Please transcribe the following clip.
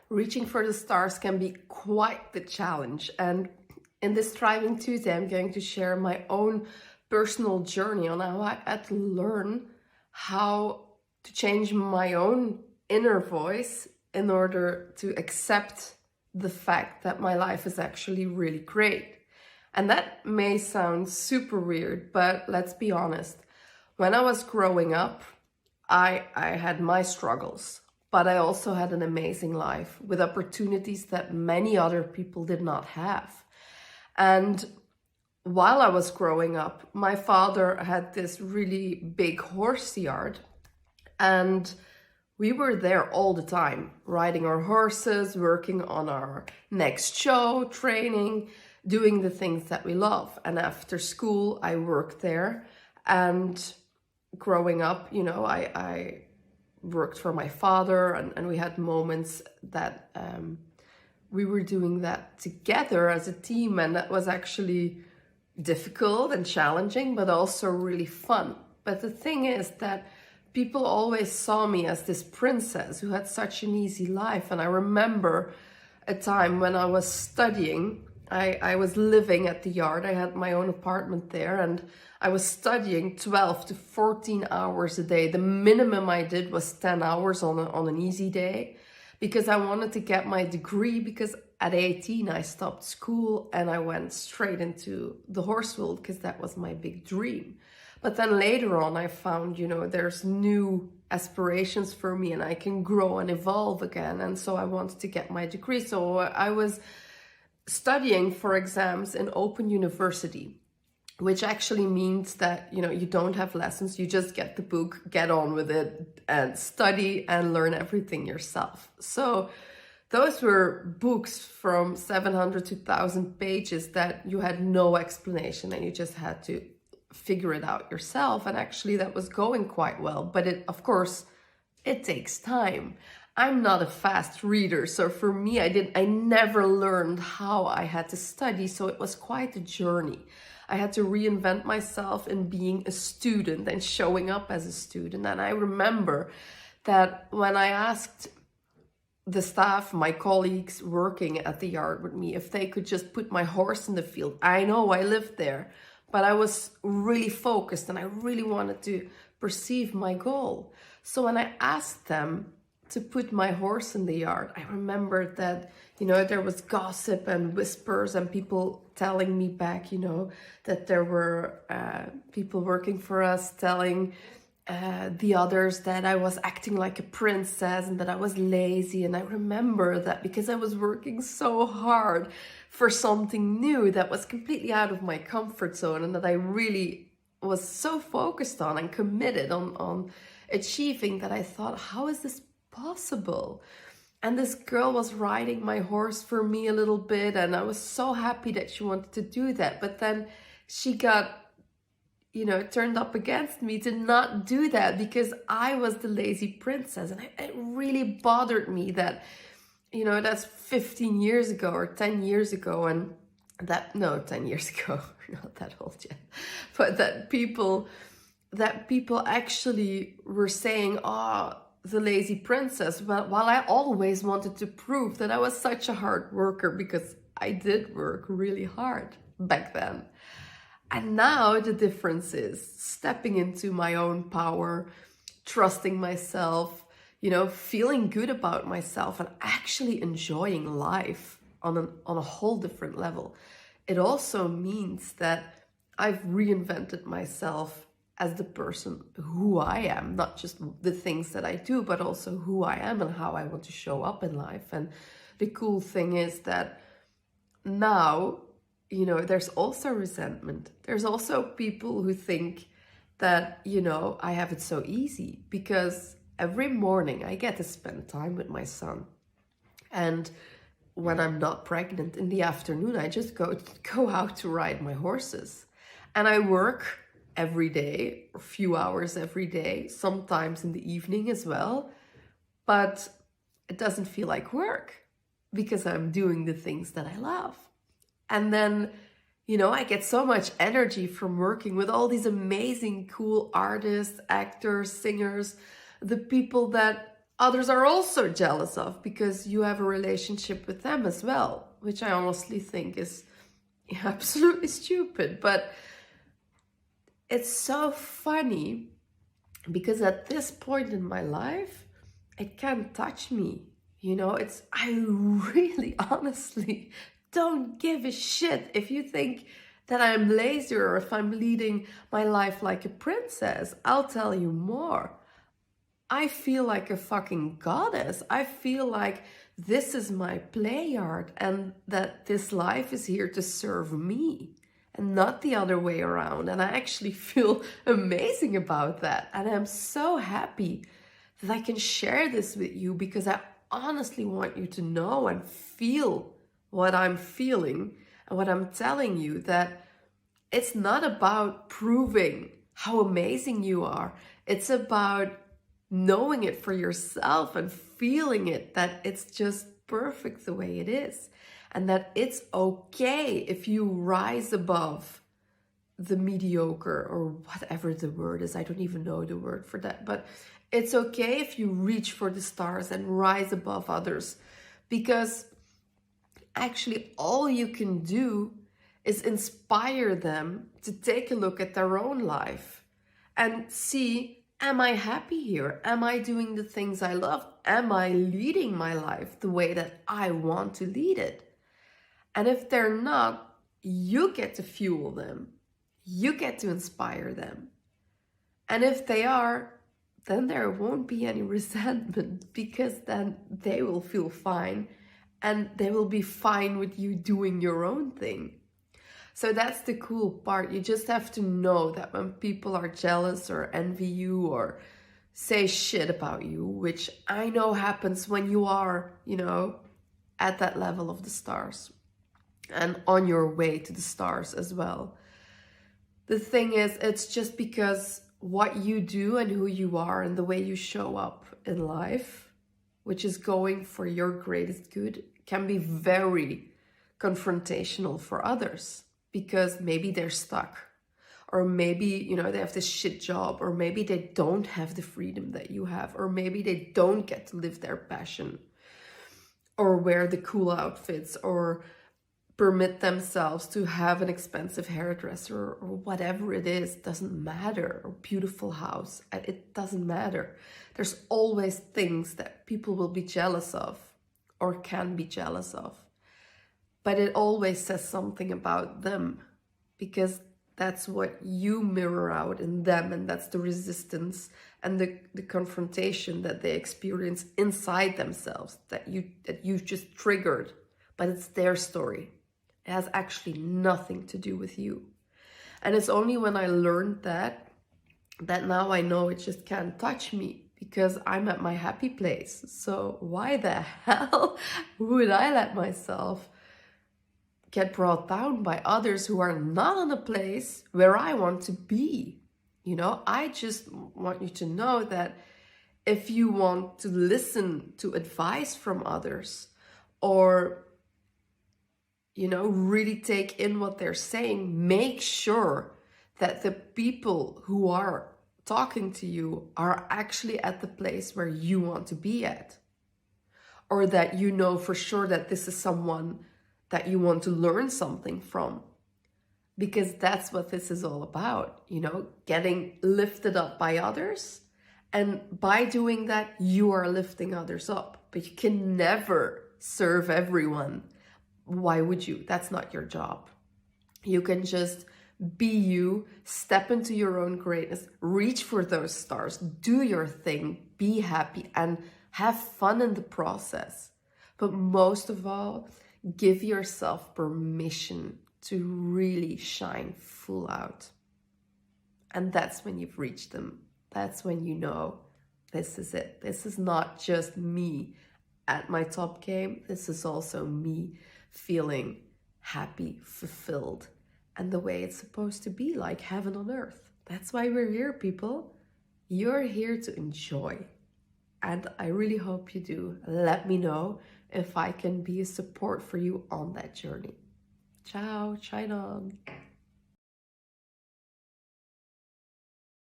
reaching for the stars can be quite the challenge. And in this Thriving Tuesday, I'm going to share my own personal journey on how I had to learn how to change my own inner voice in order to accept the fact that my life is actually really great. And that may sound super weird, but let's be honest. When I was growing up, I had my struggles, but I also had an amazing life with opportunities that many other people did not have. And while I was growing up, my father had this really big horse yard, and we were there all the time, riding our horses, working on our next show, training, doing the things that we love. And after school, I worked there. And growing up, I worked for my father, and we had moments that we were doing that together as a team. And that was actually difficult and challenging, but also really fun. But the thing is that people always saw me as this princess who had such an easy life. And I remember a time when I was studying. I was living at the yard. I had my own apartment there, and I was studying 12 to 14 hours a day. The minimum I did was 10 hours on an easy day, because I wanted to get my degree, because at 18 I stopped school and I went straight into the horse world because that was my big dream. But then later on I found, there's new aspirations for me and I can grow and evolve again. And so I wanted to get my degree. So I was studying for exams in open university, which actually means that, you don't have lessons, you just get the book, get on with it, and study and learn everything yourself. So those were books from 700 to 1,000 pages that you had no explanation and you just had to figure it out yourself. And actually that was going quite well, but of course, it takes time. I'm not a fast reader, so for me, I never learned how I had to study, so it was quite a journey. I had to reinvent myself in being a student and showing up as a student. And I remember that when I asked the staff, my colleagues working at the yard with me, if they could just put my horse in the field. I know I lived there, but I was really focused and I really wanted to perceive my goal. So when I asked them to put my horse in the yard, I remembered that, there was gossip and whispers and people telling me back, that there were people working for us telling the others that I was acting like a princess and that I was lazy. And I remember that because I was working so hard for something new that was completely out of my comfort zone and that I really was so focused on and committed on achieving, that I thought, how is this possible? And this girl was riding my horse for me a little bit, and I was so happy that she wanted to do that. But then she got, turned up against me to not do that because I was the lazy princess. And it really bothered me that, that's 15 years ago or 10 years ago. And 10 years ago, not that old yet. But that people actually were saying, oh, the lazy princess, while I always wanted to prove that I was such a hard worker, because I did work really hard back then. And now the difference is stepping into my own power, trusting myself, feeling good about myself and actually enjoying life on a whole different level. It also means that I've reinvented myself as the person who I am, not just the things that I do, but also who I am and how I want to show up in life. And the cool thing is that now, there's also resentment. There's also people who think that, I have it so easy because every morning I get to spend time with my son. And when I'm not pregnant in the afternoon, I just go out to ride my horses. And I work every day, a few hours every day, sometimes in the evening as well. But it doesn't feel like work because I'm doing the things that I love. And then, I get so much energy from working with all these amazing, cool artists, actors, singers, the people that others are also jealous of because you have a relationship with them as well, which I honestly think is absolutely stupid. But it's so funny because at this point in my life, it can't touch me. I really honestly don't give a shit if you think that I'm lazy or if I'm leading my life like a princess. I'll tell you more. I feel like a fucking goddess. I feel like this is my play yard and that this life is here to serve me and not the other way around. And I actually feel amazing about that. And I'm so happy that I can share this with you because I honestly want you to know and feel what I'm feeling and what I'm telling you, that it's not about proving how amazing you are. It's about knowing it for yourself and feeling it, that it's just perfect the way it is. And that it's okay if you rise above the mediocre or whatever the word is. I don't even know the word for that. But it's okay if you reach for the stars and rise above others. Because actually all you can do is inspire them to take a look at their own life and see, am I happy here? Am I doing the things I love? Am I leading my life the way that I want to lead it? And if they're not, you get to fuel them. You get to inspire them. And if they are, then there won't be any resentment, because then they will feel fine and they will be fine with you doing your own thing. So that's the cool part. You just have to know that when people are jealous or envy you or say shit about you, which I know happens when you are, at that level of the stars and on your way to the stars as well. The thing is, it's just because what you do and who you are and the way you show up in life, which is going for your greatest good, can be very confrontational for others. Because maybe they're stuck, or maybe, they have this shit job, or maybe they don't have the freedom that you have, or maybe they don't get to live their passion, or wear the cool outfits, or permit themselves to have an expensive hairdresser, or whatever it is. Doesn't matter. Or beautiful house. It doesn't matter. There's always things that people will be jealous of or can be jealous of. But it always says something about them, because that's what you mirror out in them, and that's the resistance and the confrontation that they experience inside themselves that you've just triggered. But it's their story. It has actually nothing to do with you. And it's only when I learned that now I know it just can't touch me, because I'm at my happy place. So why the hell would I let myself get brought down by others who are not in a place where I want to be? I just want you to know that if you want to listen to advice from others, or really take in what they're saying, make sure that the people who are talking to you are actually at the place where you want to be at, or that for sure that this is someone that you want to learn something from, because that's what this is all about, getting lifted up by others. And by doing that, you are lifting others up. But you can never serve everyone. Why would you? That's not your job. You can just be you, step into your own greatness, reach for those stars, do your thing, be happy, and have fun in the process. But most of all, give yourself permission to really shine full out. And that's when you've reached them. That's when you know, this is it. This is not just me at my top game. This is also me feeling happy, fulfilled, and the way it's supposed to be, like heaven on earth. That's why we're here, people. You're here to enjoy. And I really hope you do. Let me know if I can be a support for you on that journey. Ciao, shine on.